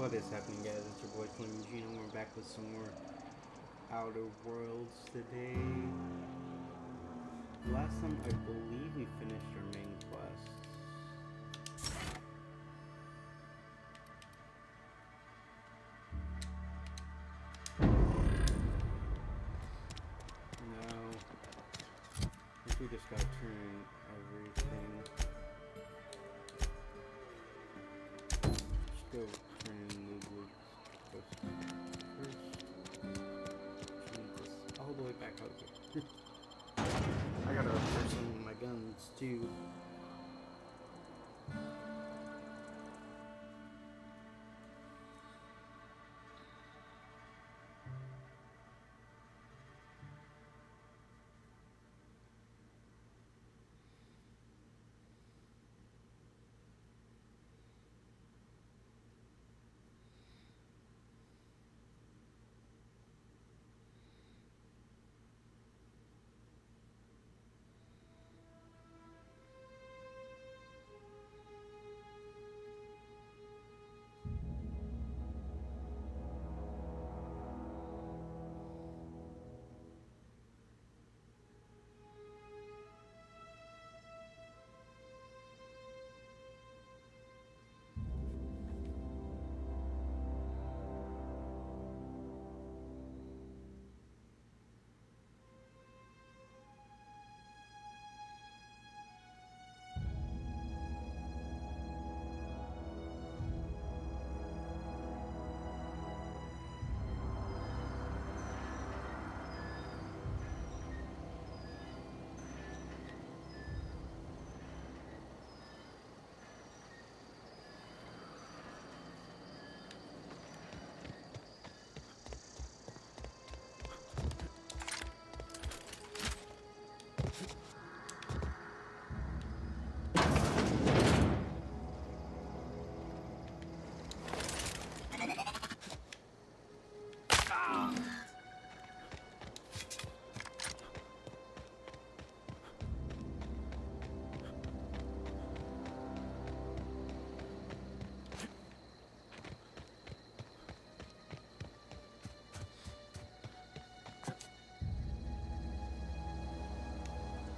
What is happening, guys? It's your boy Flame Eugene, and we're back with some more Outer Worlds today. Last time, I believe we finished our main quest. Now, I think we just gotta turn everything. Still turning Ludwig's quest first. Change this all the way back out here. I gotta repair some of my guns too.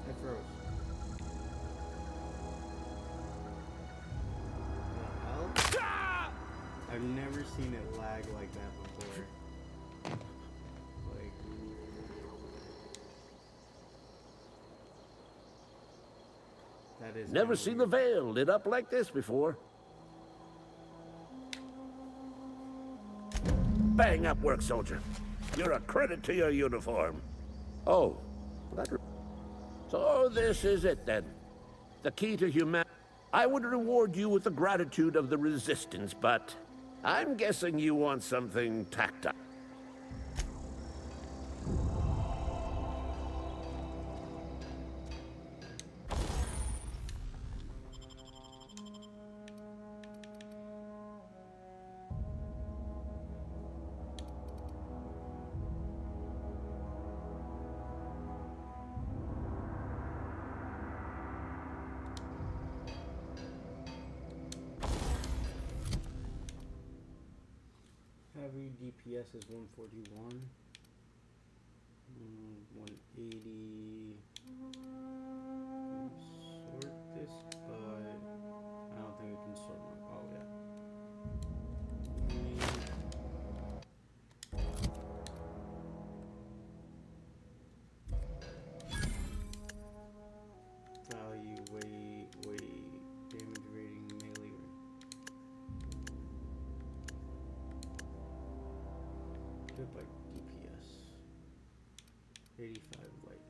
I froze. The hell? I've never seen it lag like that before. Like, that is Never seen the weird. Veil lit up like this before. Bang up work, soldier. You're a credit to your uniform. Oh, that... So this is it then. The key to humanity. I would reward you with the gratitude of the Resistance, but I'm guessing you want something tactile. Heavy DPS is 141. 180. Sort this, but I don't think we can sort them. Oh, yeah. Value, weight, damage rating, melee. Good by DPS. 85 light.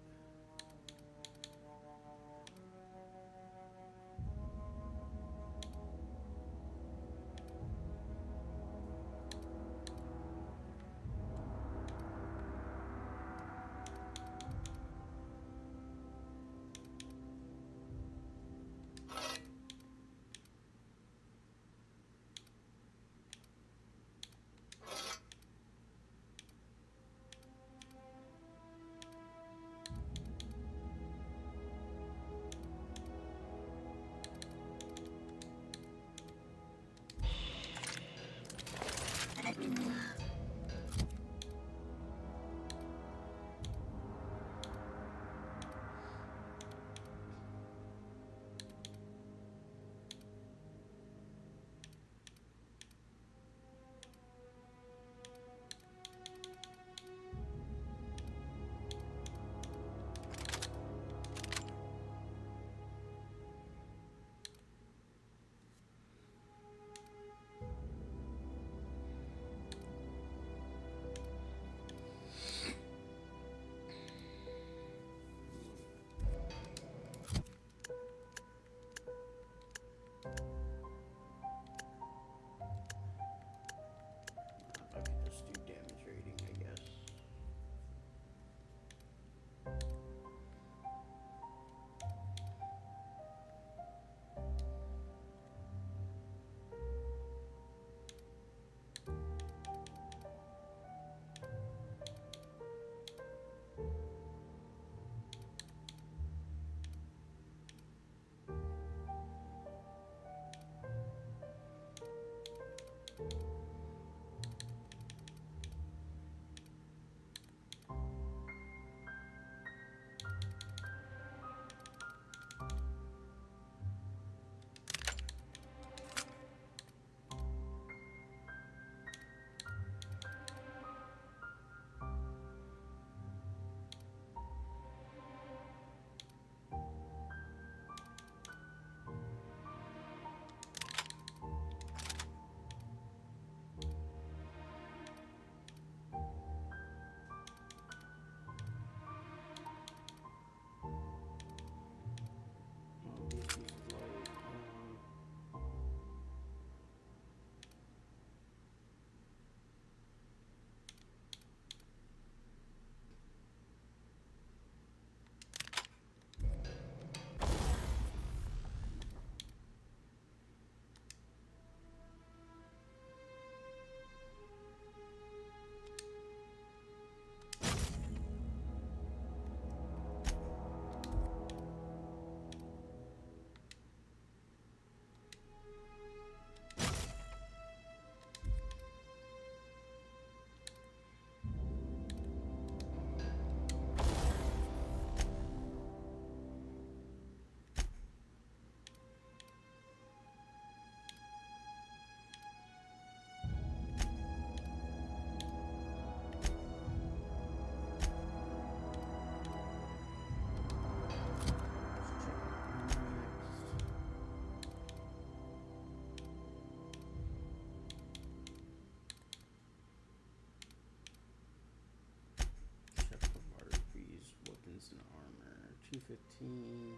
15,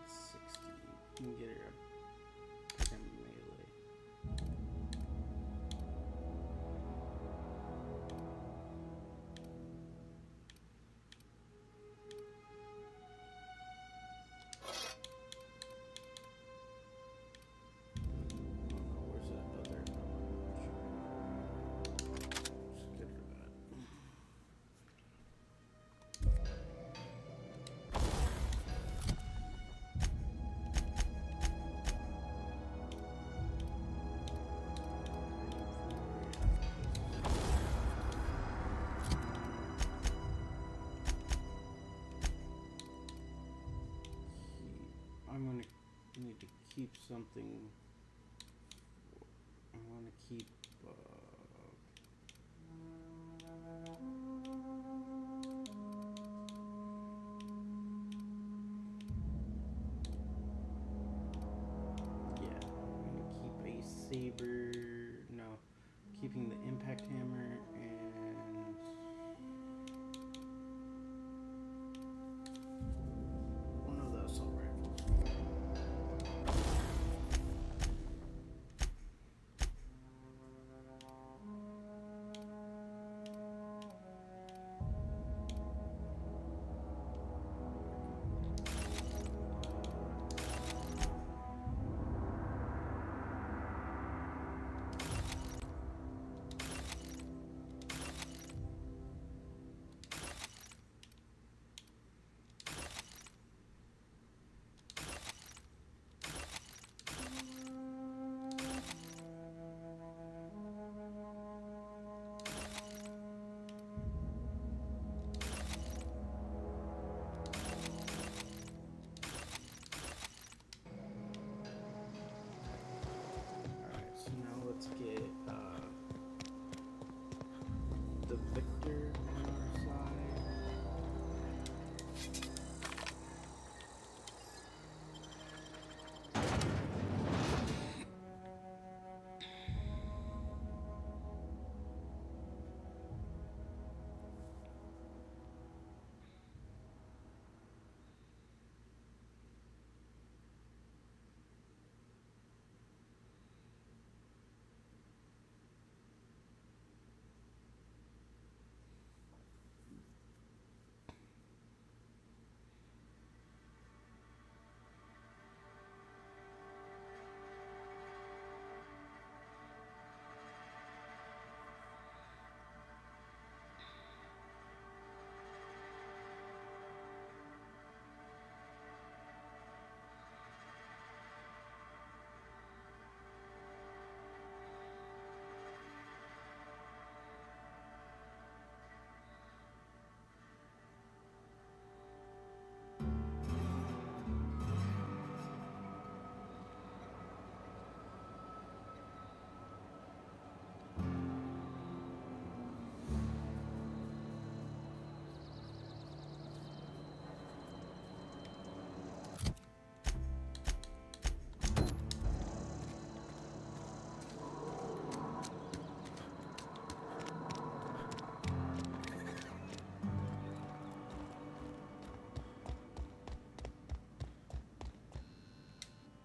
60. You can get her a melee. Where's that other? Just get her that. I'm gonna need to keep something. I want to keep. Yeah, I'm gonna keep a saber. No, keeping the impact hammer and one of the assault rifles. Alright, so now let's get the Victor on our side.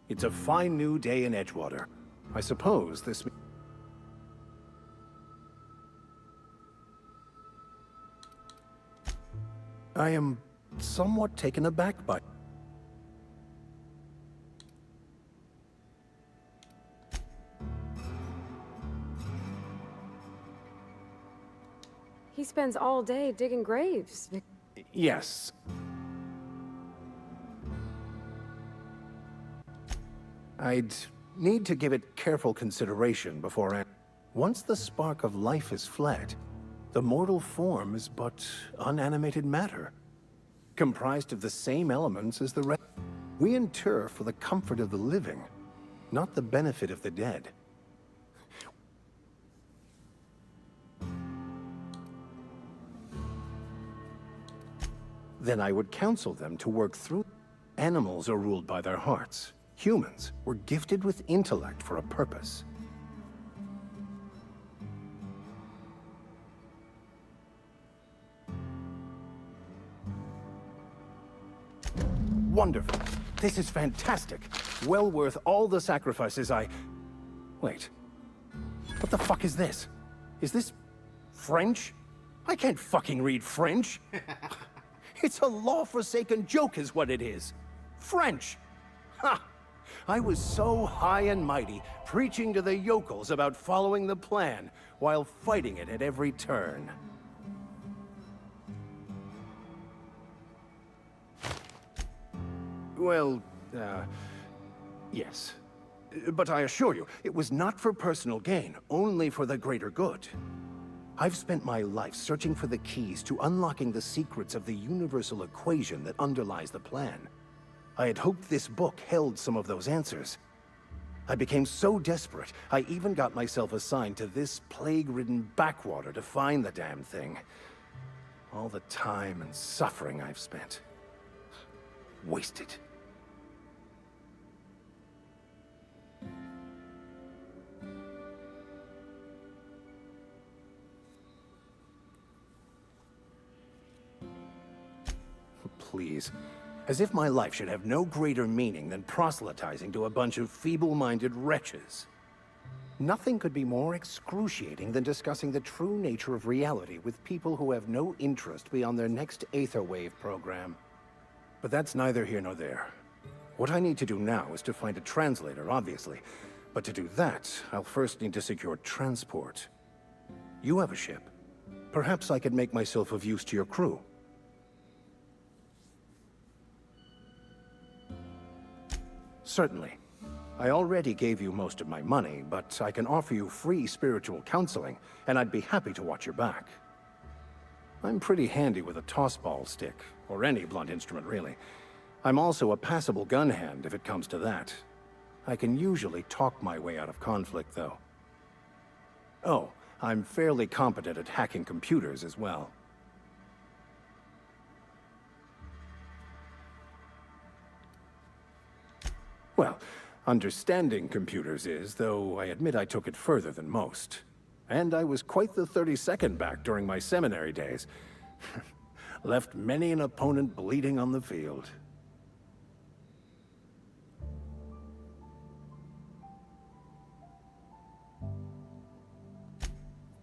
It's a fine new day in Edgewater. I suppose this... I am somewhat taken aback by... He spends all day digging graves. Yes. I'd need to give it careful consideration before... Once the spark of life is fled, the mortal form is but unanimated matter, comprised of the same elements as the rest. We inter for the comfort of the living, not the benefit of the dead. Then I would counsel them to work through. Animals are ruled by their hearts. Humans were gifted with intellect for a purpose. wonderful. This is fantastic. Well worth all the sacrifices I... Wait. What the fuck is this? Is this... French? I can't fucking read French. It's a law-forsaken joke is what it is. French! Ha! I was so high and mighty, preaching to the yokels about following the plan, while fighting it at every turn. Well, yes. But I assure you, it was not for personal gain, only for the greater good. I've spent my life searching for the keys to unlocking the secrets of the universal equation that underlies the plan. I had hoped this book held some of those answers. I became so desperate, I even got myself assigned to this plague-ridden backwater to find the damn thing. All the time and suffering I've spent. Wasted. Please. As if my life should have no greater meaning than proselytizing to a bunch of feeble-minded wretches. Nothing could be more excruciating than discussing the true nature of reality with people who have no interest beyond their next Aetherwave program. But that's neither here nor there. What I need to do now is to find a translator, obviously. But to do that, I'll first need to secure transport. You have a ship. Perhaps I could make myself of use to your crew. Certainly. I already gave you most of my money, but I can offer you free spiritual counseling, and I'd be happy to watch your back. I'm pretty handy with a tossball stick, or any blunt instrument, really. I'm also a passable gun hand, if it comes to that. I can usually talk my way out of conflict, though. Oh, I'm fairly competent at hacking computers as well. Well, understanding computers is, though I admit I took it further than most. And I was quite the 32nd back during my seminary days. Left many an opponent bleeding on the field.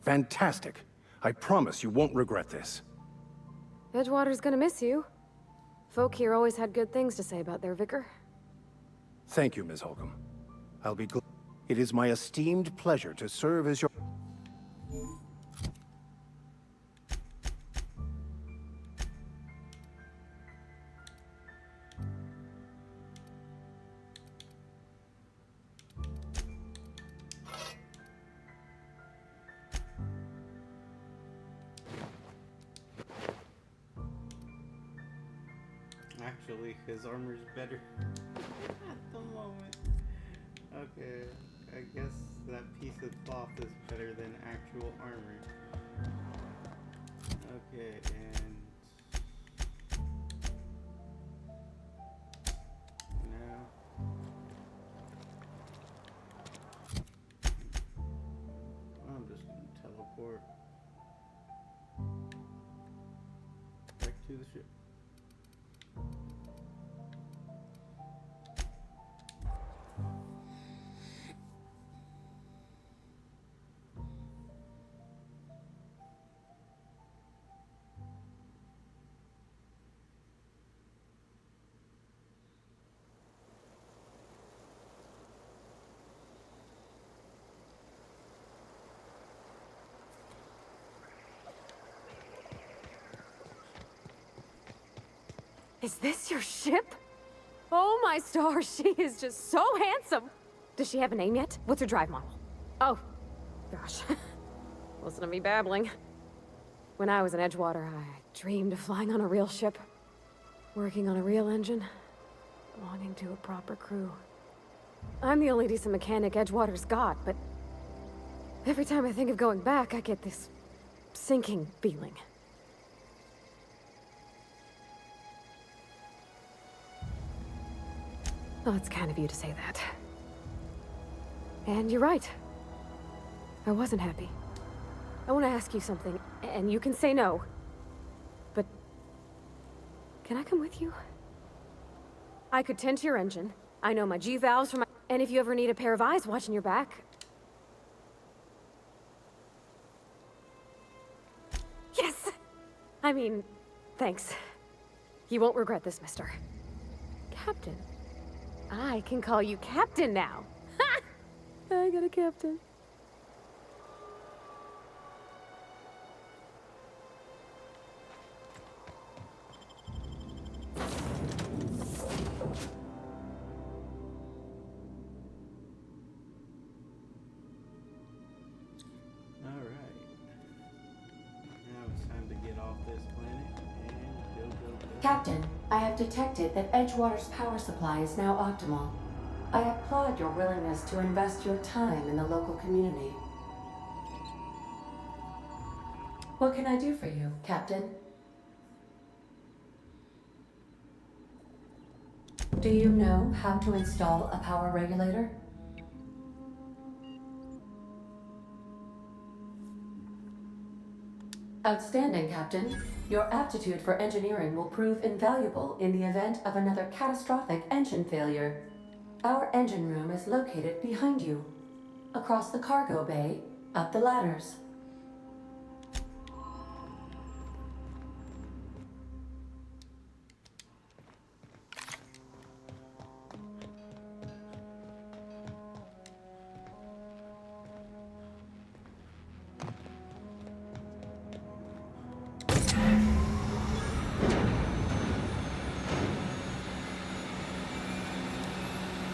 Fantastic. I promise you won't regret this. Edgewater's gonna miss you. Folk here always had good things to say about their vicar. Thank you, Ms. Holcomb. I'll be glad. It is my esteemed pleasure to serve as your... Actually, his armor's better at the moment. Okay, I guess that piece of cloth is better than actual armor. Okay, and now I'm just gonna teleport back to the ship. Is this your ship? Oh my stars, she is just so handsome! Does she have a name yet? What's her drive model? Oh, gosh. Listen to me babbling. When I was in Edgewater, I dreamed of flying on a real ship, working on a real engine, belonging to a proper crew. I'm the only decent mechanic Edgewater's got, but every time I think of going back, I get this sinking feeling. Well, it's kind of you to say that. And you're right. I wasn't happy. I want to ask you something, and you can say no. But... can I come with you? I could tend to your engine. I know my G-valves from my... And if you ever need a pair of eyes watching your back... Yes! I mean, thanks. You won't regret this, mister. Captain. I can call you Captain now. Ha! I got a captain. Alright. Now it's time to get off this planet and go. Captain, I have detected that Edgewater's power supply is now optimal. I applaud your willingness to invest your time in the local community. What can I do for you, Captain? Do you know how to install a power regulator? Outstanding, Captain. Your aptitude for engineering will prove invaluable in the event of another catastrophic engine failure. Our engine room is located behind you. Across the cargo bay, up the ladders.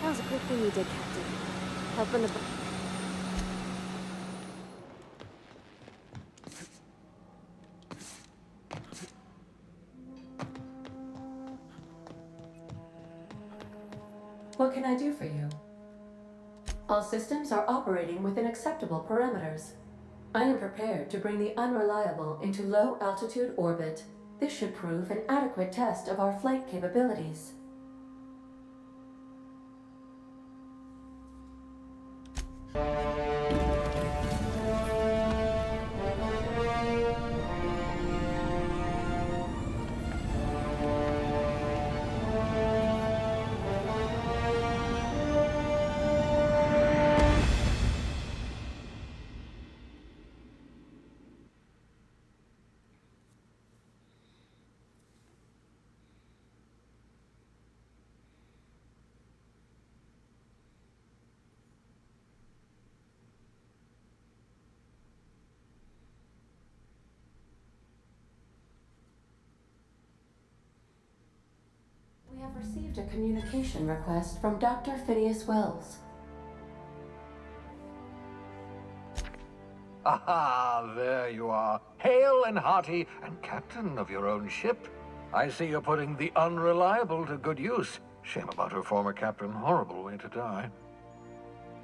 That was a good thing you did, Captain. Helping the... What can I do for you? All systems are operating within acceptable parameters. I am prepared to bring the Unreliable into low-altitude orbit. This should prove an adequate test of our flight capabilities. We have received a communication request from Dr. Phineas Wells. Ah, there you are, hale and hearty, and captain of your own ship. I see you're putting the Unreliable to good use. Shame about her former captain. Horrible way to die.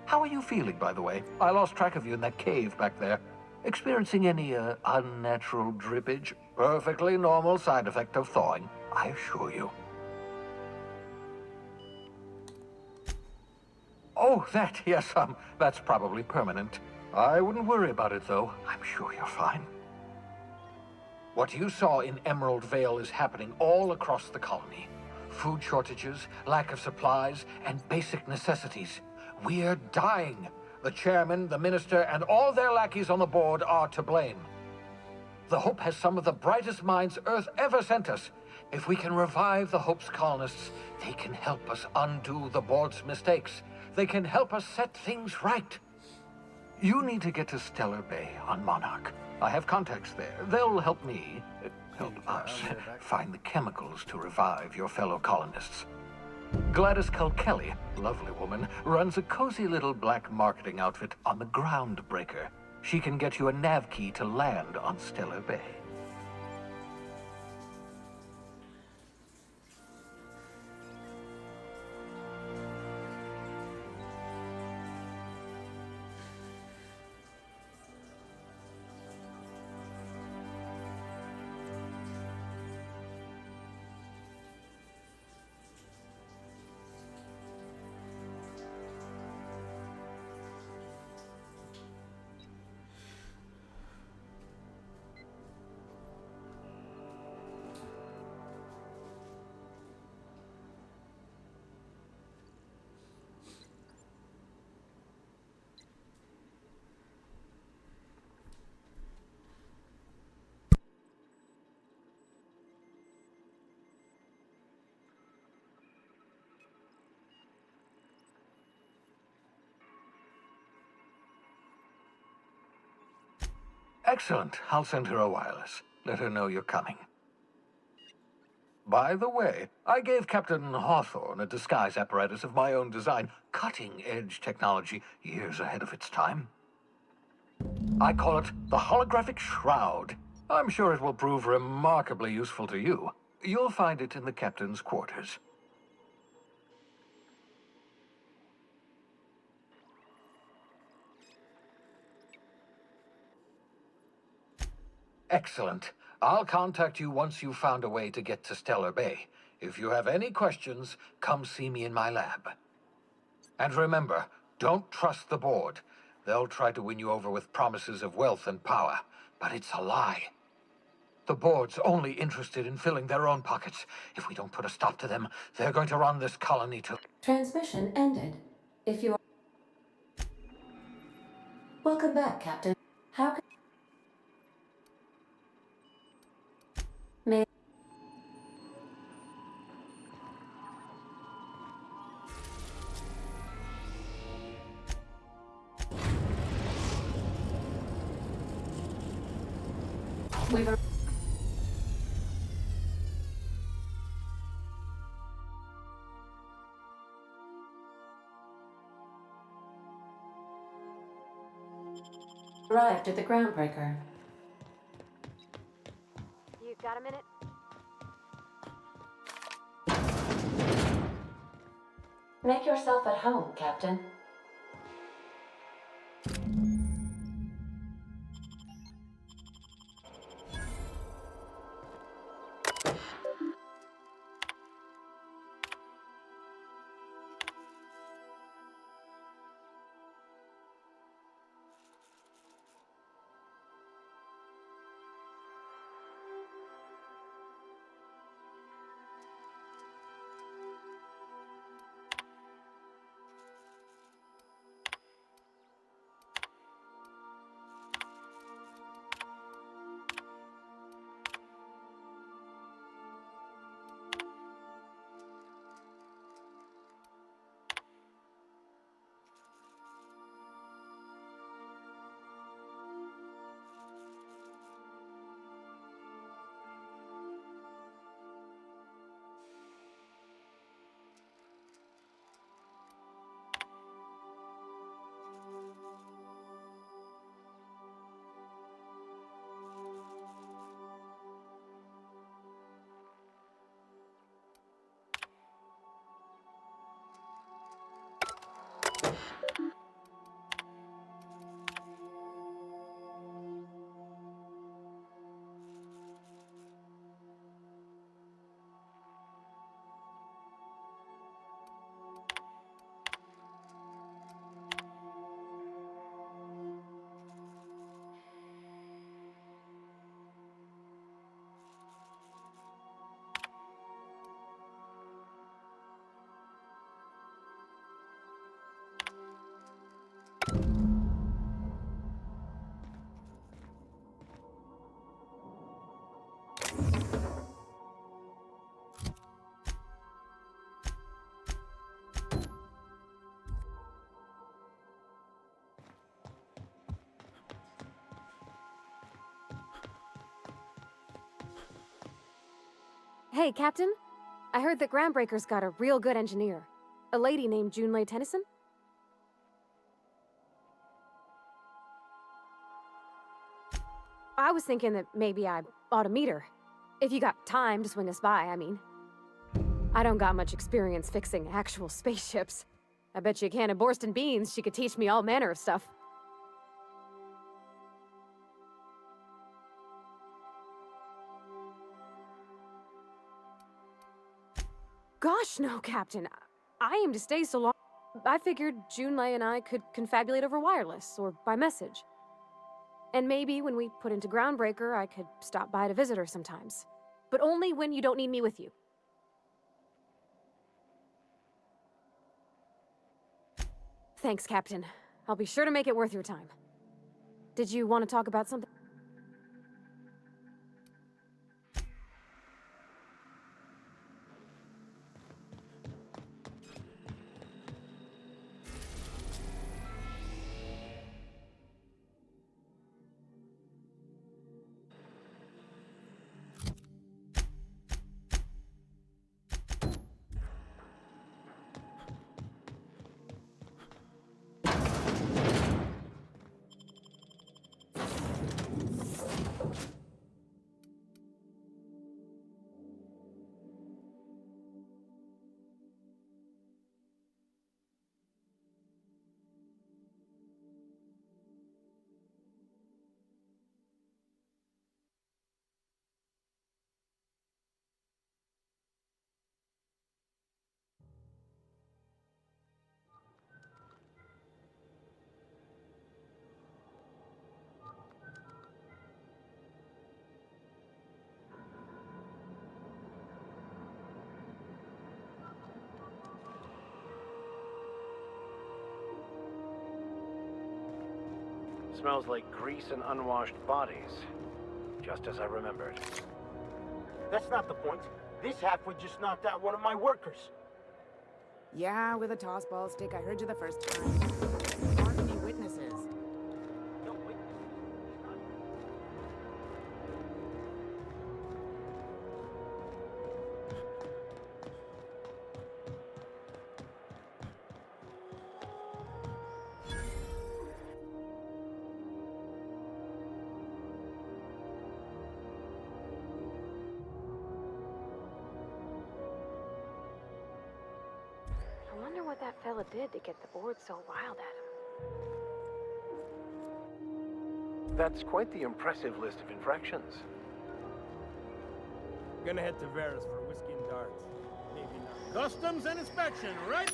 How are you feeling, by the way? I lost track of you in that cave back there. Experiencing any, unnatural drippage? Perfectly normal side effect of thawing, I assure you. Oh, that, yes, that's probably permanent. I wouldn't worry about it, though. I'm sure you're fine. What you saw in Emerald Vale is happening all across the colony. Food shortages, lack of supplies, and basic necessities. We're dying. The chairman, the minister, and all their lackeys on the board are to blame. The Hope has some of the brightest minds Earth ever sent us. If we can revive the Hope's colonists, they can help us undo the board's mistakes. They can help us set things right. You need to get to Stellar Bay on Monarch. I have contacts there. They'll help me, help us, find the chemicals to revive your fellow colonists. Gladys Kilkelly, lovely woman, runs a cozy little black marketing outfit on the Groundbreaker. She can get you a nav key to land on Stellar Bay. Excellent. I'll send her a wireless. Let her know you're coming. By the way, I gave Captain Hawthorne a disguise apparatus of my own design, cutting-edge technology years ahead of its time. I call it the Holographic Shroud. I'm sure it will prove remarkably useful to you. You'll find it in the captain's quarters. Excellent. I'll contact you once you've found a way to get to Stellar Bay. If you have any questions, come see me in my lab. And remember, don't trust the board. They'll try to win you over with promises of wealth and power, but it's a lie. The board's only interested in filling their own pockets. If we don't put a stop to them, they're going to run this colony to... Transmission ended. If you are... Welcome back, Captain. How can... May... We've... arrived at the groundbreaker. You got a minute? Make yourself at home, Captain. Hey, Captain. I heard that Groundbreaker's got a real good engineer. A lady named Junlei Tennyson? I was thinking that maybe I ought to meet her. If you got time to swing us by, I mean. I don't got much experience fixing actual spaceships. I bet you a can of Borston beans she could teach me all manner of stuff. Gosh, no, Captain. I aim to stay so long. I figured Junlei and I could confabulate over wireless or by message. And maybe when we put into Groundbreaker, I could stop by to visit her sometimes. But only when you don't need me with you. Thanks, Captain. I'll be sure to make it worth your time. Did you want to talk about something? Smells like grease and unwashed bodies. Just as I remembered. That's not the point. This halfwit just knocked out one of my workers. Yeah, with a tossball stick. I heard you the first time. Aren't any witnesses? No witnesses. I wonder what that fella did to get the board so riled at him. That's quite the impressive list of infractions. Gonna head to Vera's for whiskey and darts. Maybe not. Customs and inspection, right?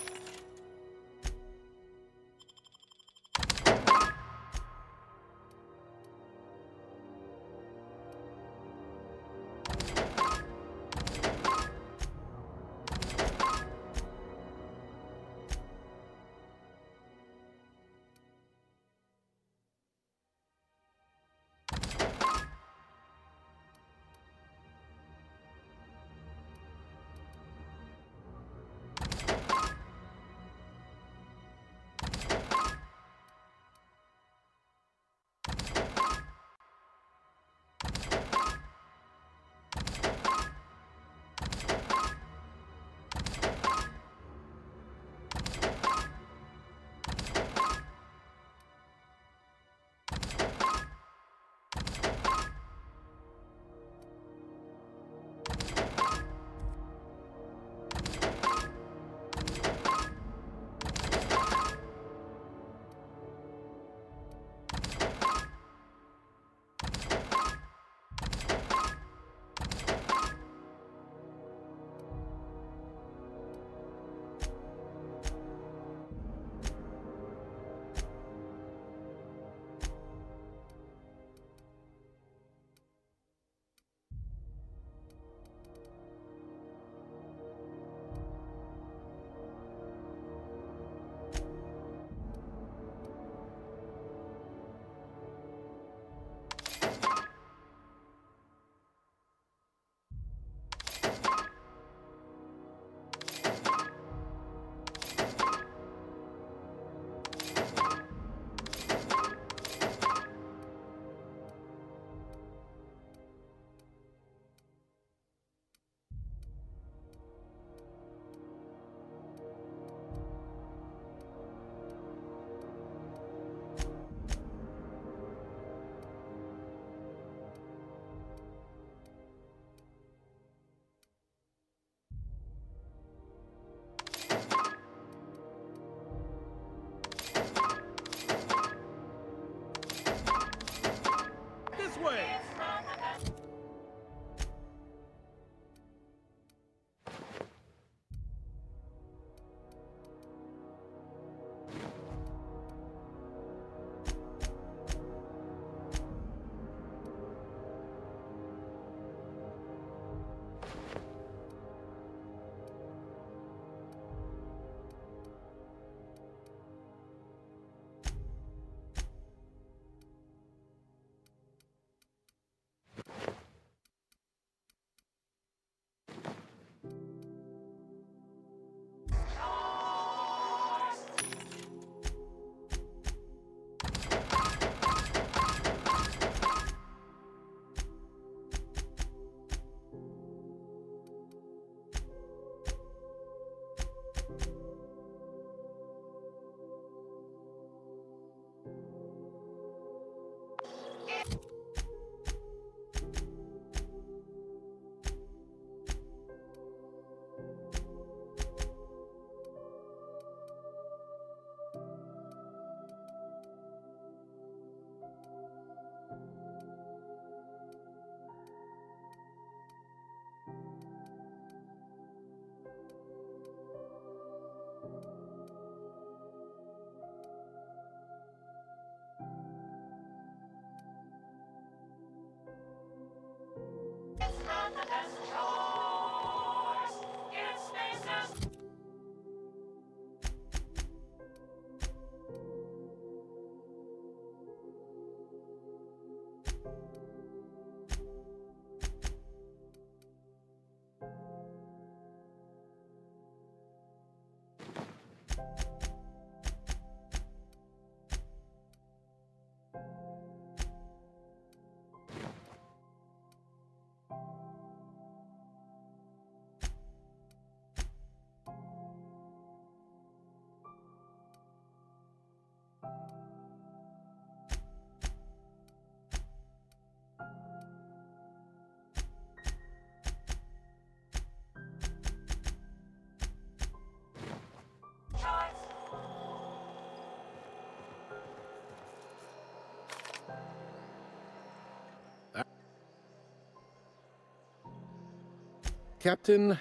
Captain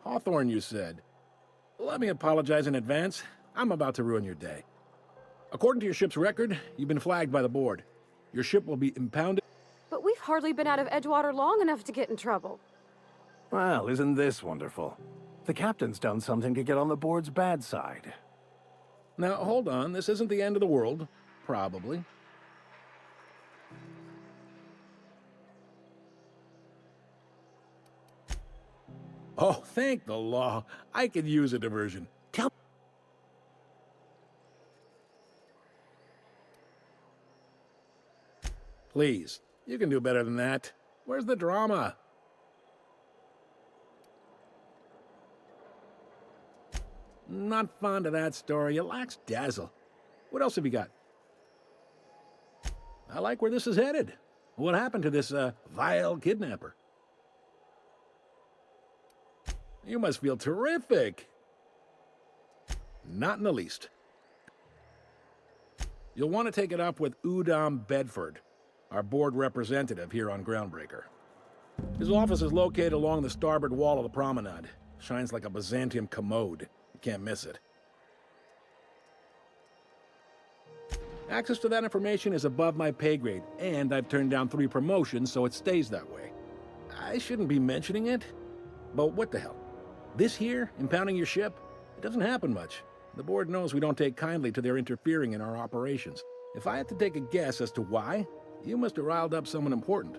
Hawthorne, you said. Let me apologize in advance. I'm about to ruin your day. According to your ship's record, you've been flagged by the board. Your ship will be impounded. But we've hardly been out of Edgewater long enough to get in trouble. Well, isn't this wonderful? The captain's done something to get on the board's bad side. Now, hold on. This isn't the end of the world. Probably. Oh, thank the law. I could use a diversion. Tell... Please, you can do better than that. Where's the drama? Not fond of that story. It lacks dazzle. What else have you got? I like where this is headed. What happened to this, vile kidnapper? You must feel terrific. Not in the least. You'll want to take it up with Udom Bedford, our board representative here on Groundbreaker. His office is located along the starboard wall of the promenade. Shines like a Byzantium commode. You can't miss it. Access to that information is above my pay grade, and I've turned down 3 promotions, so it stays that way. I shouldn't be mentioning it, but what the hell? This here, impounding your ship, it doesn't happen much. The board knows we don't take kindly to their interfering in our operations. If I had to take a guess as to why, you must have riled up someone important.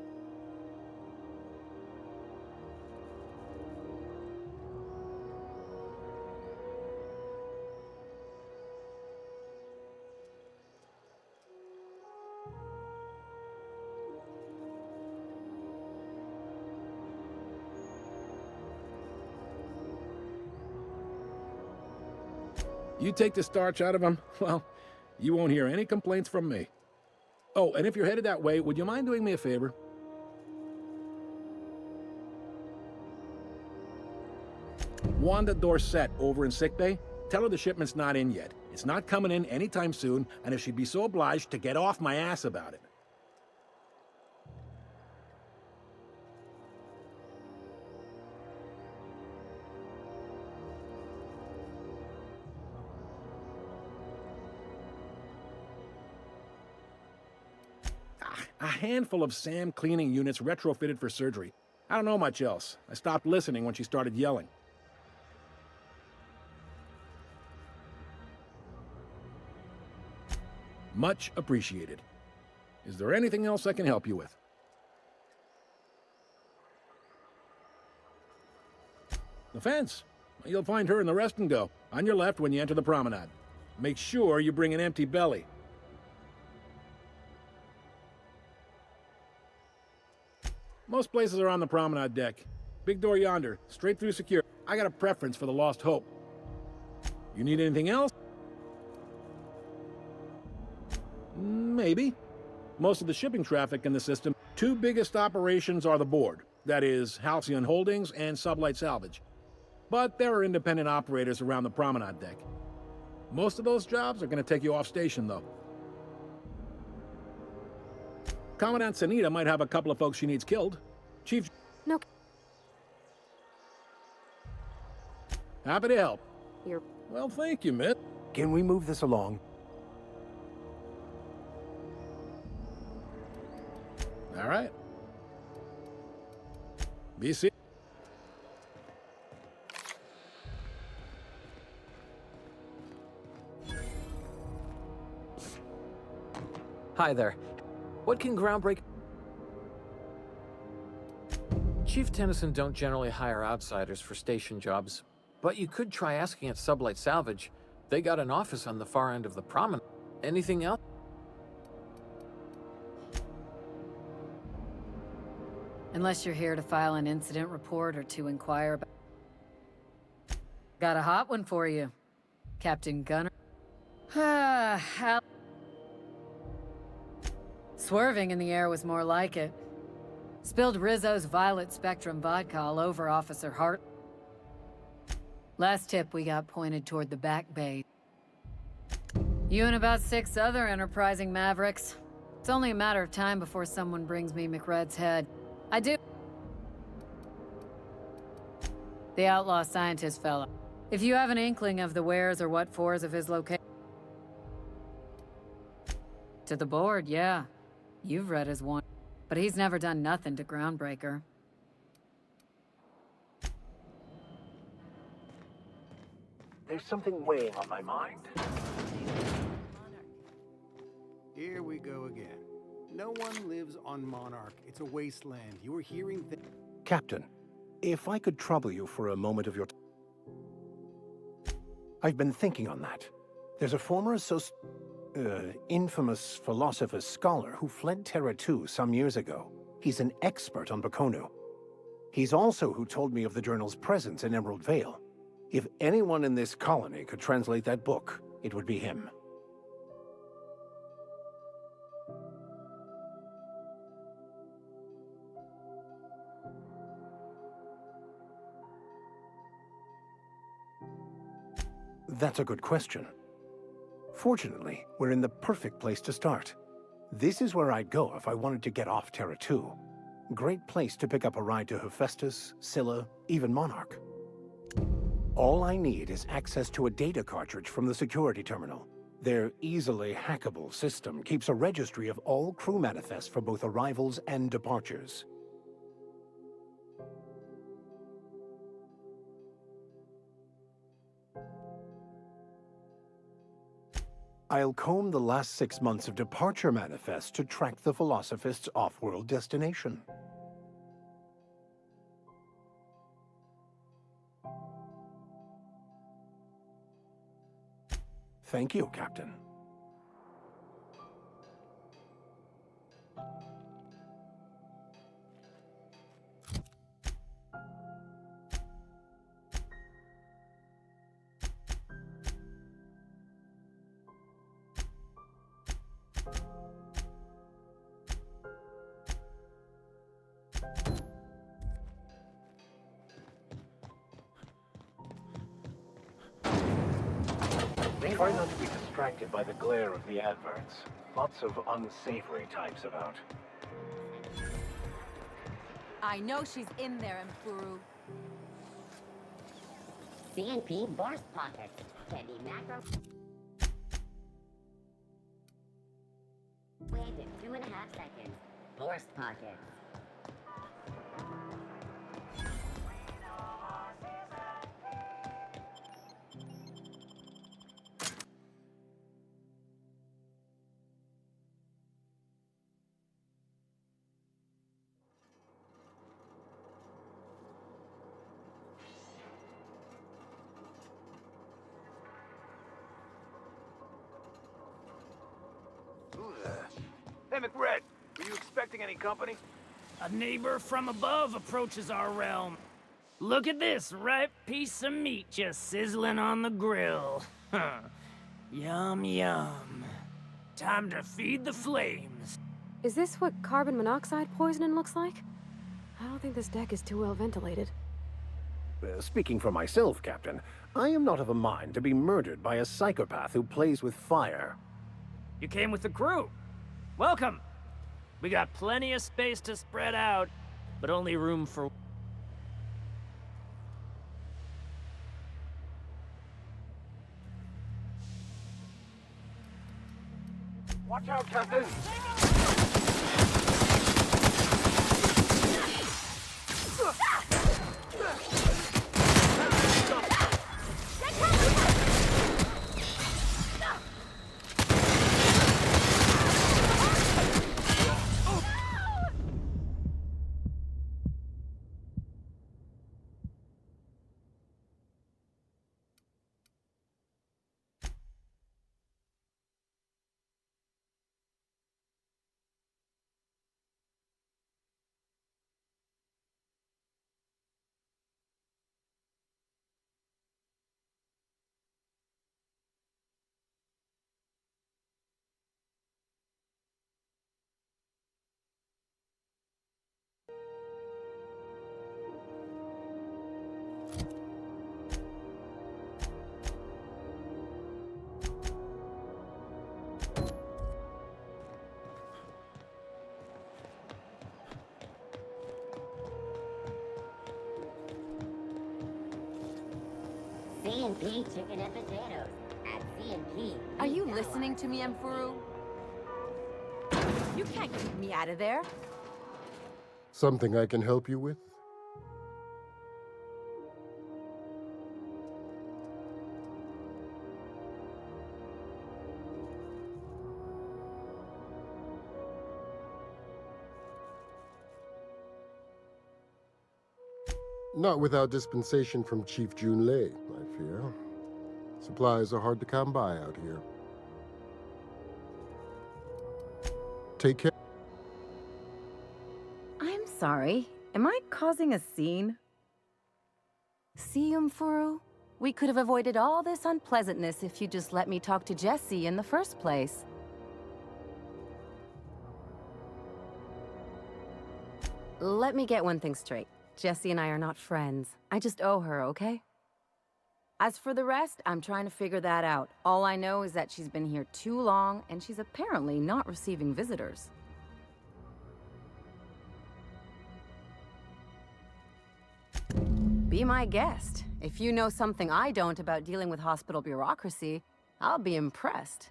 You take the starch out of them, well, you won't hear any complaints from me. Oh, and if you're headed that way, would you mind doing me a favor? Wanda Dorset over in sickbay, tell her the shipment's not in yet. It's not coming in anytime soon, and if she'd be so obliged to get off my ass about it. A handful of SAM cleaning units retrofitted for surgery. I don't know much else. I stopped listening when she started yelling. Much appreciated. Is there anything else I can help you with? The fence. You'll find her in the rest and go, on your left when you enter the promenade. Make sure you bring an empty belly. Most places are on the promenade deck. Big door yonder, straight through secure. I got a preference for the Lost Hope. You need anything else? Maybe. Most of the shipping traffic in the system, 2 biggest operations are the board. That is, Halcyon Holdings and Sublight Salvage. But there are independent operators around the promenade deck. Most of those jobs are going to take you off station, though. Commandant Sanita might have a couple of folks she needs killed. Chief... No. Happy to help. You're... Well, thank you, Mitt. Can we move this along? All right. Be safe. Hi there. What can Groundbreak... Chief Tennyson don't generally hire outsiders for station jobs, but you could try asking at Sublight Salvage. They got an office on the far end of the promenade. Anything else? Unless you're here to file an incident report or to inquire about... Got a hot one for you, Captain Gunner. Swerving in the air was more like it. Spilled Rizzo's Violet Spectrum vodka all over Officer Hart. Last tip we got pointed toward the back bay. You and about 6 other enterprising mavericks. It's only a matter of time before someone brings me McRed's head. I do. The outlaw scientist fella. If you have an inkling of the wheres or what fors of his location... To the board, yeah. You've read his one. But he's never done nothing to Groundbreaker. There's something weighing on my mind. Here we go again. No one lives on Monarch. It's a wasteland. You are hearing things. Captain, if I could trouble you for a moment of your time. I've been thinking on that. There's a former infamous philosopher scholar who fled Terra 2 some years ago. He's an expert on Baconu. He's also who told me of the journal's presence in Emerald Vale. If anyone in this colony could translate that book, it would be him. That's a good question. Fortunately, we're in the perfect place to start. This is where I'd go if I wanted to get off Terra 2. Great place to pick up a ride to Hephaestus, Scylla, even Monarch. All I need is access to a data cartridge from the security terminal. Their easily hackable system keeps a registry of all crew manifests for both arrivals and departures. I'll comb the last 6 months of departure manifests to track the Philosophist's off-world destination. Thank you, Captain. Try not to be distracted by the glare of the adverts. Lots of unsavory types about. I know she's in there, Mfuru. CNP Burst Pockets. Teddy Macro. Wait 2.5 seconds. Burst Pockets. Hey, McRed, were you expecting any company? A neighbor from above approaches our realm. Look at this ripe piece of meat just sizzling on the grill. Yum, yum. Time to feed the flames. Is this what carbon monoxide poisoning looks like? I don't think this deck is too well ventilated. Speaking for myself, Captain, I am not of a mind to be murdered by a psychopath who plays with fire. You came with the crew. Welcome. We got plenty of space to spread out, but only room for... Watch out, Captain! C&P chicken and potatoes. At C&P. Are you listening to me, Emfuru? You can't keep me out of there. Something I can help you with? Not without dispensation from Chief Junlei, I fear. Supplies are hard to come by out here. Take care. I'm sorry. Am I causing a scene? See, Emfuru? We could have avoided all this unpleasantness if you just let me talk to Jesse in the first place. Let me get one thing straight. Jesse and I are not friends. I just owe her, okay? As for the rest, I'm trying to figure that out. All I know is that she's been here too long, and she's apparently not receiving visitors. Be my guest. If you know something I don't about dealing with hospital bureaucracy, I'll be impressed.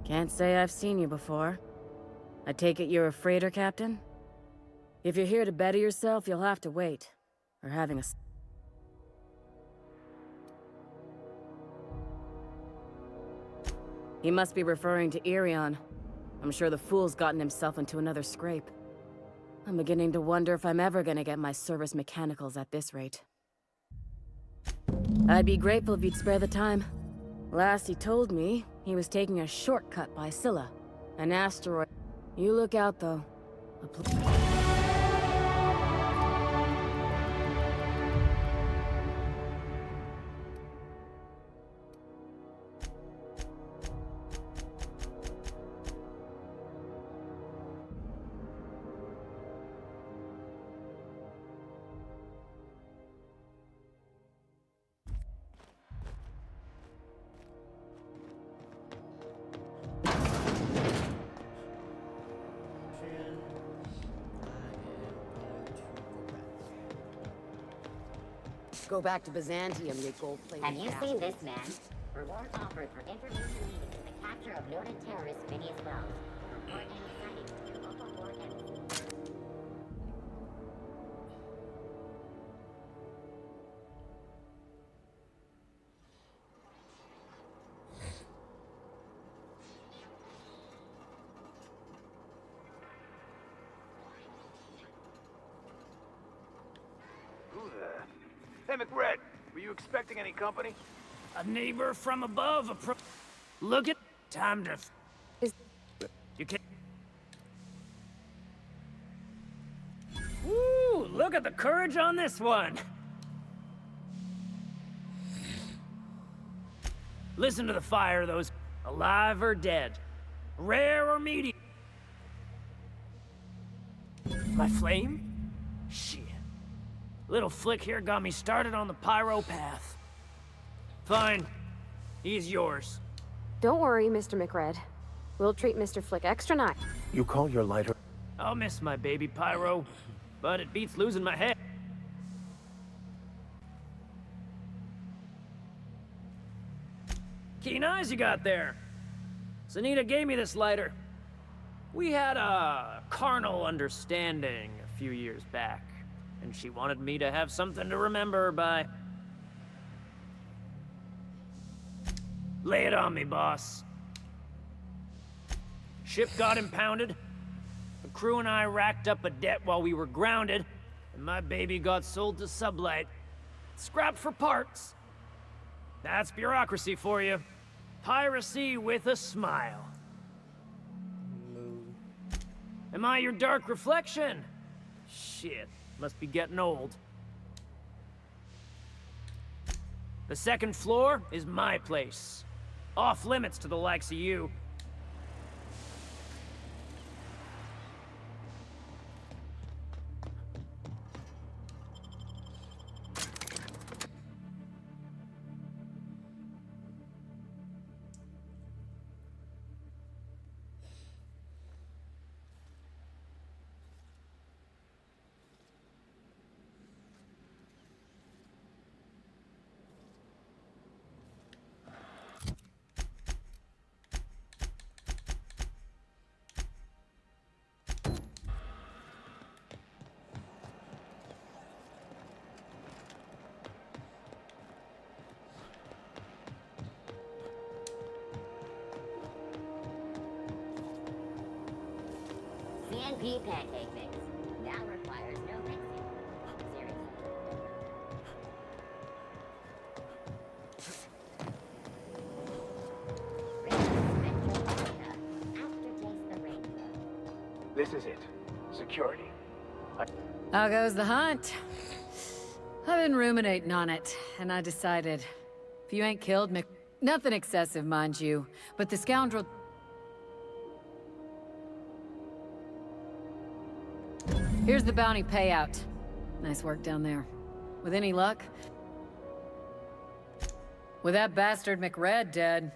Can't say I've seen you before. I take it you're a freighter captain? If you're here to better yourself, you'll have to wait. Or having a... He must be referring to Irion. I'm sure the fool's gotten himself into another scrape. I'm beginning to wonder if I'm ever gonna get my service mechanicals at this rate. I'd be grateful if you'd spare the time. Last he told me, he was taking a shortcut by Scylla, an asteroid. You look out, though. Go back to Byzantium, you gold-plated Have you bastard. seen this man? Reward offered for information leading to the capture of noted terrorist Phineas Wells. Report any sightings to your local ward embassy. Who the... Hey, McRed, were you expecting any company? A neighbor from above Look at... Time to... You can... Woo! Look at the courage on this one! Listen to the fire, those... Alive or dead. Rare or medium. My flame? Shit. Little Flick here got me started on the pyro path. Fine. He's yours. Don't worry, Mr. McRed. We'll treat Mr. Flick extra nice. You call your lighter? I'll miss my baby pyro, but it beats losing my head. Keen eyes you got there. Sunita gave me this lighter. We had a carnal understanding a few years back, and she wanted me to have something to remember her by. Lay it on me, boss. Ship got impounded. The crew and I racked up a debt while we were grounded, and my baby got sold to Sublight. Scrapped for parts. That's bureaucracy for you. Piracy with a smile. Am I your dark reflection? Shit, must be getting old. The second floor is my place. Off limits to the likes of you. and pea pancake mix. Now requires no mixing. Seriously. Aftertaste the rainbow. This is it. Security. How goes the hunt? I've been ruminating on it, and I decided, if you ain't killed Mc... Nothing excessive, mind you, but the scoundrel... Here's the bounty payout. Nice work down there. With any luck? With that bastard McRed dead,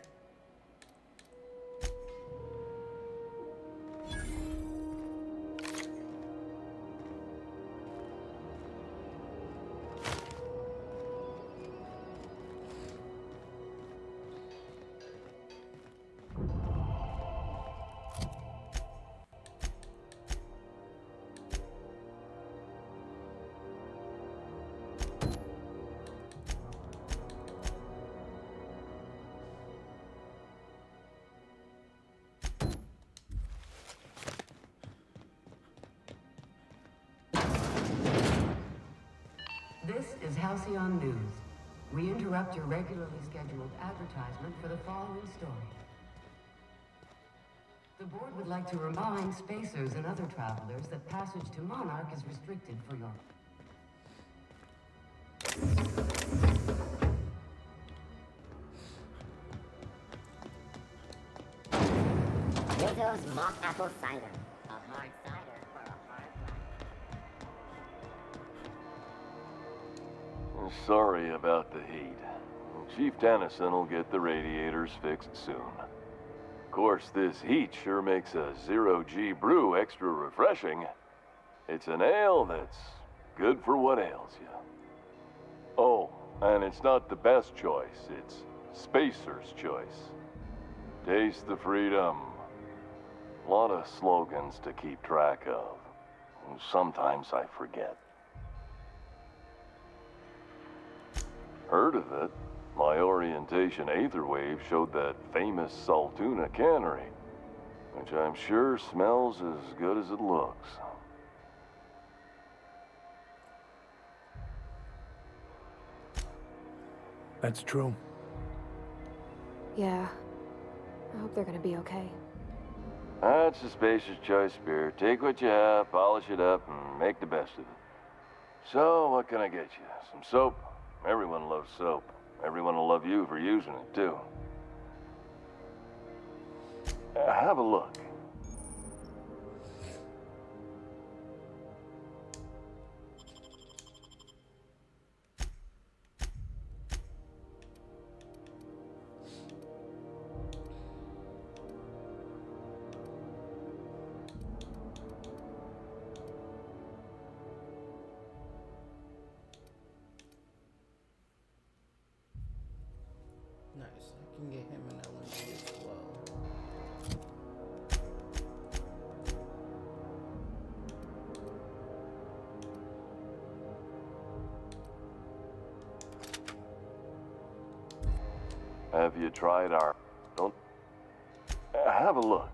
This is Halcyon News. We interrupt your regularly scheduled advertisement for the following story. The board would like to remind spacers and other travelers that passage to Monarch is restricted for your... Yozo's mock apple cider. A hard cider for a hard life. Sorry about the heat. Chief Tennyson will get the radiators fixed soon. Of course, this heat sure makes a zero-G brew extra refreshing. It's an ale that's good for what ails you. Oh, and it's not the best choice, it's Spacer's choice. Taste the freedom. A lot of slogans to keep track of. Sometimes I forget. Heard of it? My orientation aetherwave showed that famous Saltuna cannery, which I'm sure smells as good as it looks. That's true. Yeah. I hope they're gonna be okay. That's a Spacer's choice beer. Take what you have, polish it up, and make the best of it. So, what can I get you? Some soap? Everyone loves soap. Everyone will love you for using it, too. Have a look. Nice. I can get him an LMG as well. Have you tried our... Don't... Have a look.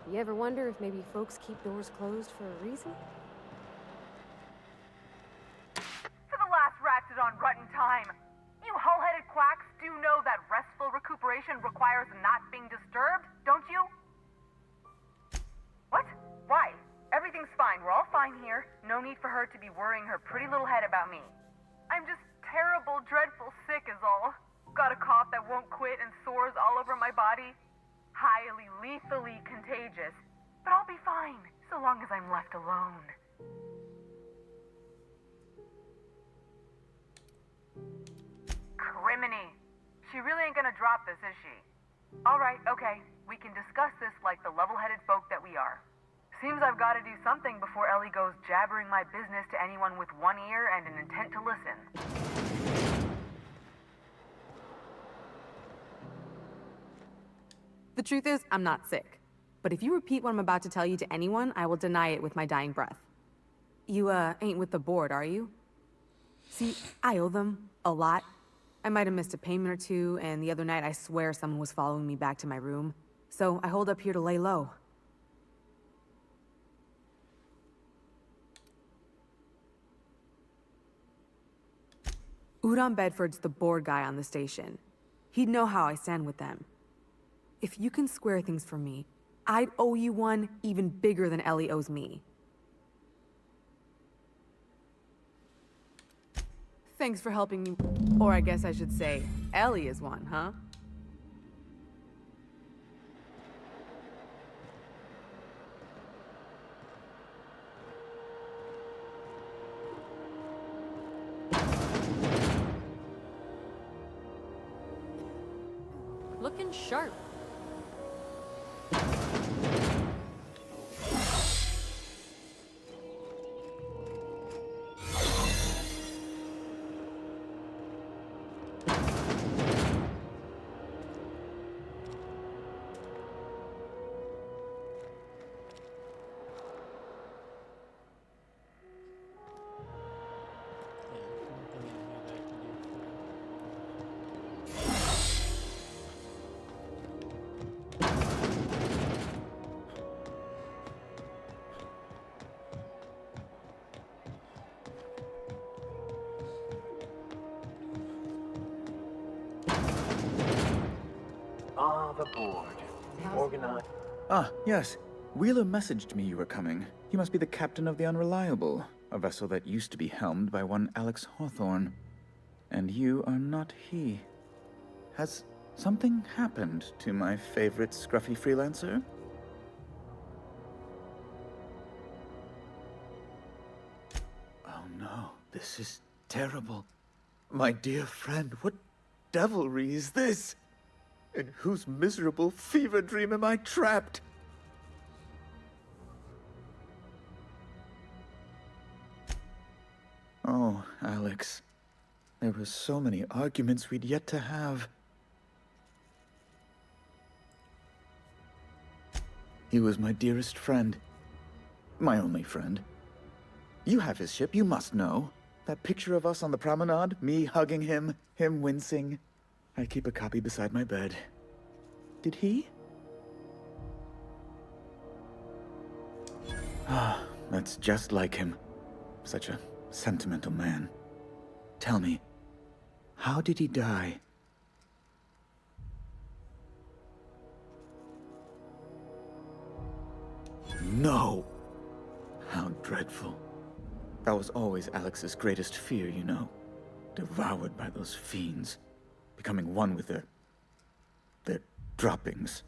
You ever wonder if maybe folks keep doors closed for a reason? For the last Ratchet on Rutton time, you hull-headed quacks do know that restful recuperation requires not being disturbed, don't you? What? Why? Everything's fine. We're all fine here. No need for her to be worrying her pretty little head about me. I'm just terrible, dreadful sick is all. Got a cough that won't quit and sores all over my body. Highly, lethally contagious. But I'll be fine, so long as I'm left alone. Criminy. She really ain't gonna drop this, is she? Alright, okay. We can discuss this like the level-headed folk that we are. Seems I've gotta do something before Ellie goes jabbering my business to anyone with one ear and an intent to listen. The truth is, I'm not sick. But if you repeat what I'm about to tell you to anyone, I will deny it with my dying breath. You, ain't with the board, are you? See, I owe them a lot. I might have missed a payment or two, and the other night I swear someone was following me back to my room. So I hold up here to lay low. Udon Bedford's the board guy on the station. He'd know how I stand with them. If you can square things for me, I'd owe you one even bigger than Ellie owes me. Thanks for helping me. Or I guess I should say, Ellie is one, huh? Looking sharp. The board. Organize. Ah, yes. Wheeler messaged me you were coming. He must be the captain of the Unreliable, a vessel that used to be helmed by one Alex Hawthorne. And you are not he. Has something happened to my favorite scruffy freelancer? Oh no, this is terrible. My dear friend, what devilry is this? In whose miserable fever dream am I trapped? Oh, Alex. There were so many arguments we'd yet to have. He was my dearest friend. My only friend. You have his ship, you must know. That picture of us on the promenade, me hugging him, him wincing. I keep a copy beside my bed. Did he? Ah, that's just like him. Such a sentimental man. Tell me, how did he die? No! How dreadful. That was always Alex's greatest fear, you know. Devoured by those fiends. Becoming one with their droppings.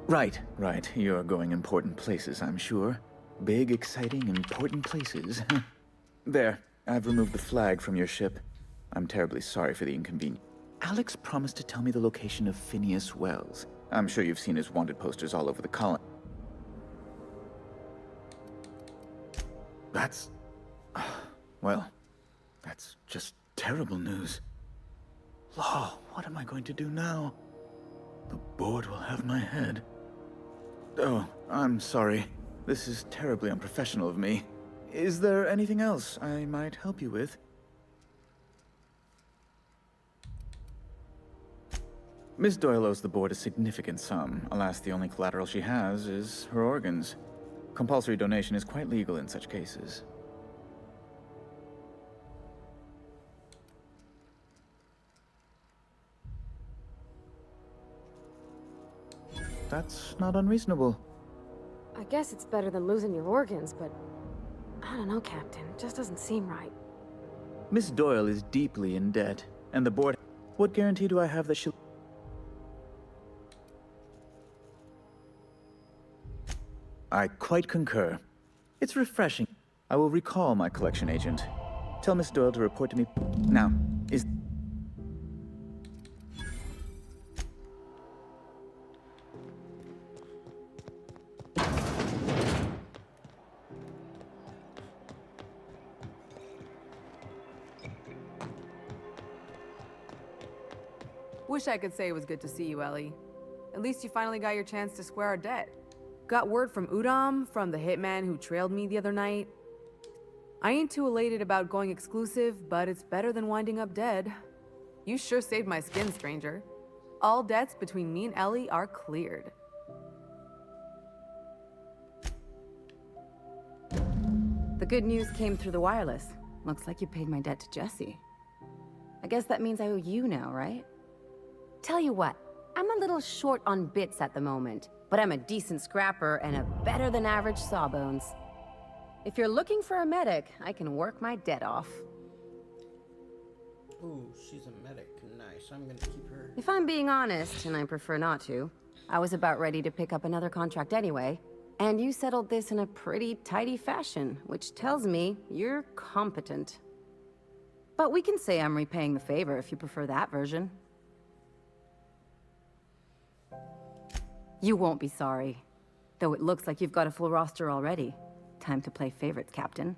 Right. You're going important places, I'm sure. Big, exciting, important places. There, I've removed the flag from your ship. I'm terribly sorry for the inconvenience. Alex promised to tell me the location of Phineas Wells. I'm sure you've seen his wanted posters all over the colony. That's... well, that's just terrible news. Law, what am I going to do now? The board will have my head. Oh, I'm sorry. This is terribly unprofessional of me. Is there anything else I might help you with? Miss Doyle owes the board a significant sum. Alas, the only collateral she has is her organs. Compulsory donation is quite legal in such cases. That's not unreasonable. I guess it's better than losing your organs, but I don't know, Captain. It just doesn't seem right. Miss Doyle is deeply in debt, and the board... What guarantee do I have that she'll... I quite concur. It's refreshing. I will recall my collection agent. Tell Miss Doyle to report to me... Now, is... Wish I could say it was good to see you, Ellie. At least you finally got your chance to square our debt. Got word from Udom, from the hitman who trailed me the other night. I ain't too elated about going exclusive, but it's better than winding up dead. You sure saved my skin, stranger. All debts between me and Ellie are cleared. The good news came through the wireless. Looks like you paid my debt to Jesse. I guess that means I owe you now, right? Tell you what, I'm a little short on bits at the moment, but I'm a decent scrapper and a better-than-average sawbones. If you're looking for a medic, I can work my debt off. Ooh, she's a medic. Nice. I'm gonna keep her. If I'm being honest, and I prefer not to, I was about ready to pick up another contract anyway, and you settled this in a pretty tidy fashion, which tells me you're competent. But we can say I'm repaying the favor if you prefer that version. You won't be sorry. Though it looks like you've got a full roster already. Time to play favorites, Captain.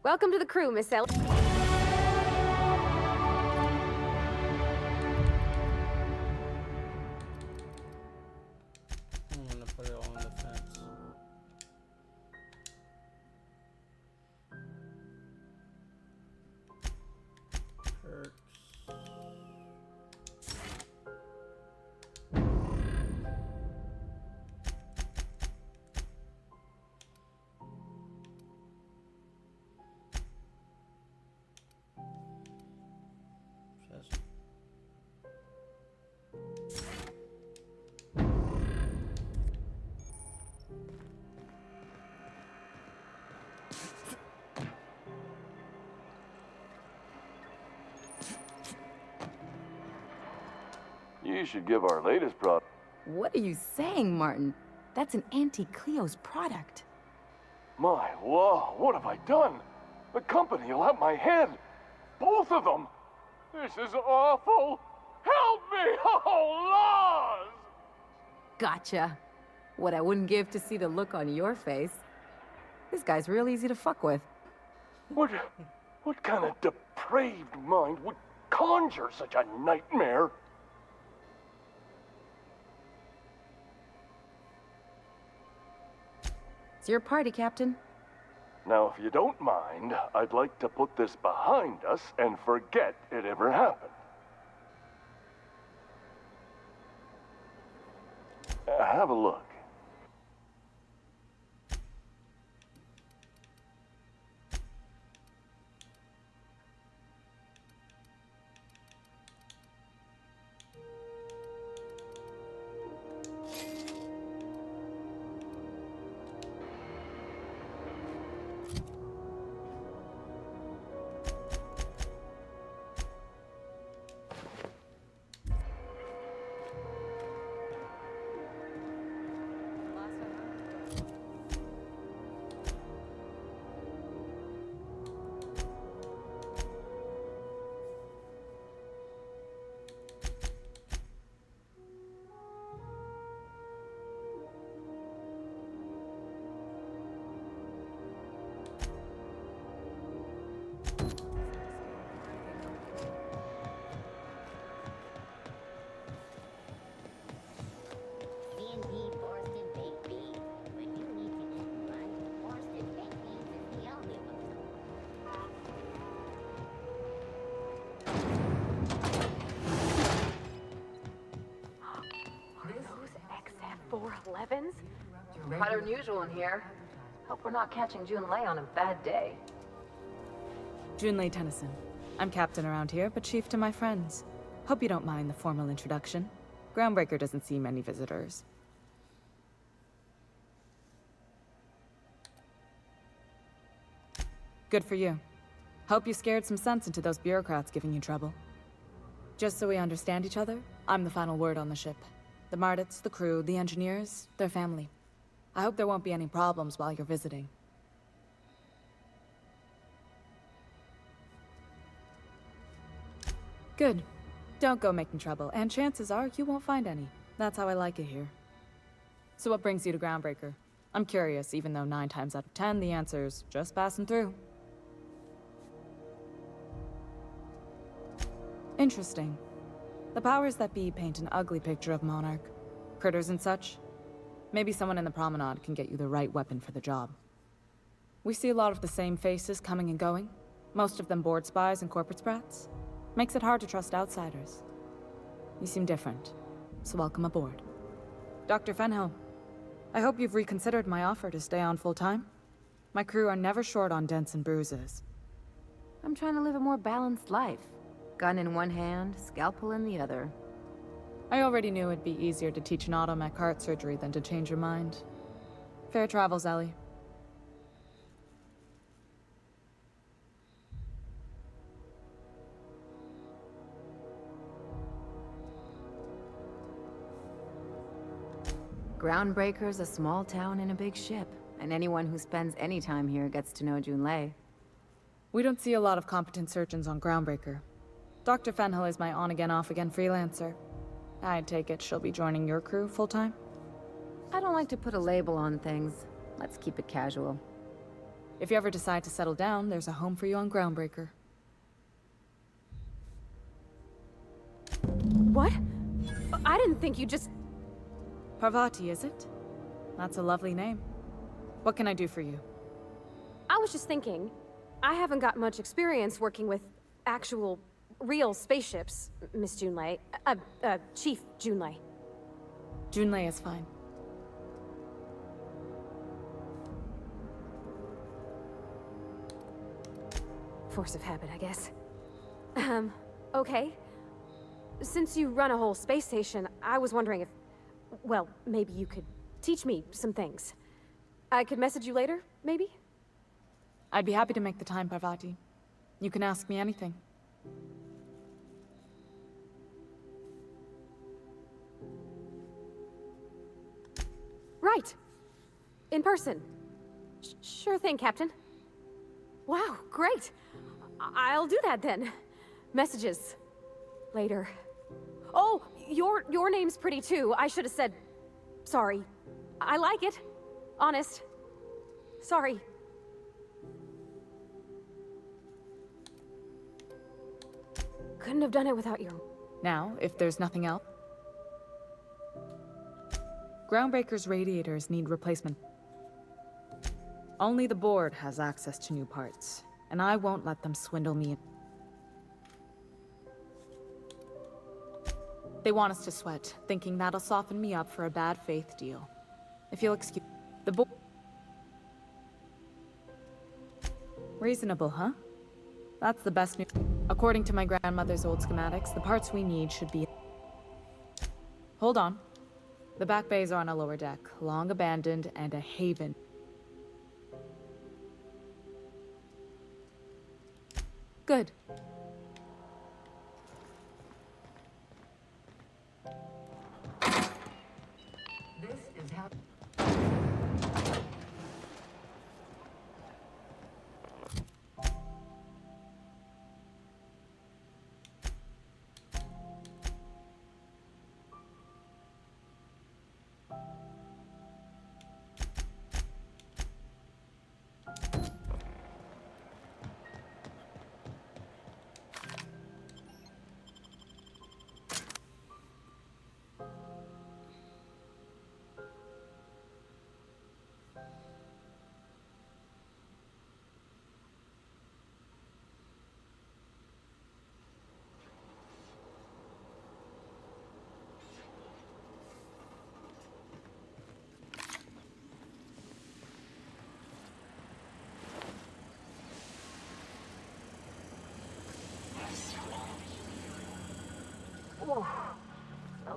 Welcome to the crew, Miss Ellie. I'm gonna put it all on the fence. Perks. Says. You should give our latest product. What are you saying, Martin? That's an Auntie Cleo's product. My law, what have I done? The company will have my head. Both of them. This is awful. Help me! Oh, laws! Gotcha. What I wouldn't give to see the look on your face. This guy's real easy to fuck with. What kind of depraved mind would conjure such a nightmare? It's your party, Captain. Now, if you don't mind, I'd like to put this behind us and forget it ever happened. Have a look. heavens. Hotter than usual in here. Hope we're not catching Junlei on a bad day. Junlei Tennyson. I'm captain around here, but chief to my friends. Hope you don't mind the formal introduction. Groundbreaker doesn't see many visitors. Good for you. Hope you scared some sense into those bureaucrats giving you trouble. Just so we understand each other, I'm the final word on the ship. The Mardits, the crew, the engineers, their family. I hope there won't be any problems while you're visiting. Good. Don't go making trouble, and chances are you won't find any. That's how I like it here. So what brings you to Groundbreaker? I'm curious, even though 9 times out of 10 the answer's just passing through. Interesting. The powers that be paint an ugly picture of Monarch. Critters and such. Maybe someone in the promenade can get you the right weapon for the job. We see a lot of the same faces coming and going. Most of them board spies and corporate sprats. Makes it hard to trust outsiders. You seem different, so welcome aboard. Dr. Fenhill, I hope you've reconsidered my offer to stay on full-time. My crew are never short on dents and bruises. I'm trying to live a more balanced life. Gun in one hand, scalpel in the other. I already knew it'd be easier to teach an automech heart surgery than to change your mind. Fair travels, Ellie. Groundbreaker's a small town in a big ship, and anyone who spends any time here gets to know Junlei. We don't see a lot of competent surgeons on Groundbreaker. Dr. Fenhill is my on-again, off-again freelancer. I take it she'll be joining your crew full-time? I don't like to put a label on things. Let's keep it casual. If you ever decide to settle down, there's a home for you on Groundbreaker. What? I didn't think you just... Parvati, is it? That's a lovely name. What can I do for you? I was just thinking, I haven't got much experience working with actual, real spaceships, Miss Junlei. Chief Junlei. Junlei is fine. Force of habit, I guess. Okay. Since you run a whole space station, I was wondering if... Well, maybe you could teach me some things. I could message you later, maybe? I'd be happy to make the time, Parvati. You can ask me anything. Right. In person. Sure thing, Captain. Wow, great. I'll do that then. Messages. Later. Oh, your name's pretty too. I should have said... Sorry. I like it. Honest. Sorry. Couldn't have done it without your... Now, if there's nothing else... Groundbreaker's radiators need replacement. Only the board has access to new parts, and I won't let them swindle me. They want us to sweat, thinking that'll soften me up for a bad faith deal. If you'll excuse... The board... Reasonable, huh? That's the best news. According to my grandmother's old schematics, the parts we need should be... Hold on. The back bays are on a lower deck, long abandoned, and a haven. Good. This is how...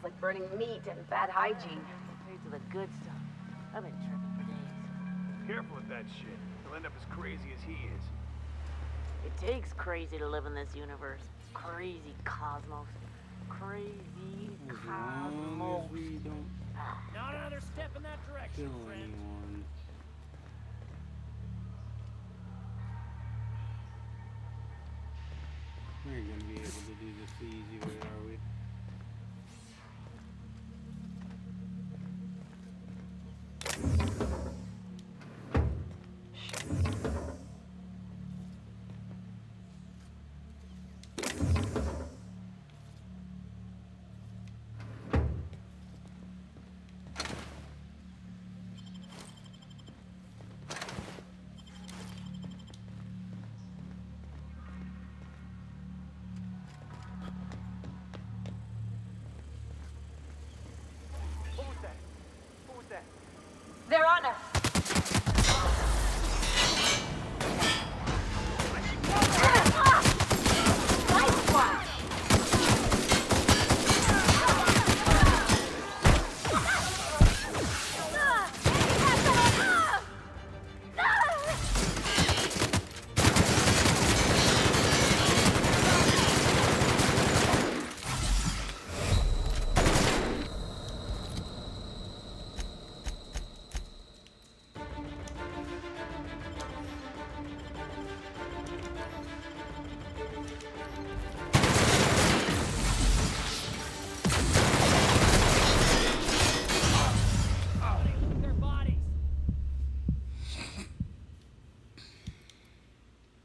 like burning meat and bad hygiene. Compared to the good stuff, I've been tripping for days. Careful with that shit. You'll end up as crazy as he is. It takes crazy to live in this universe. Crazy cosmos. Crazy cosmos. We don't Not another step in that direction, kill friend. anyone. We ain't gonna be able to do this the easy way, are we? They're on us! Nice one!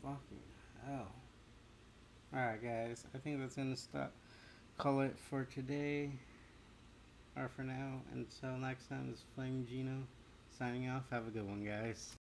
Fucking hell. Alright guys, I think that's gonna call it for today. Or for now. Until next time, this is Flame Gino signing off. Have a good one, guys.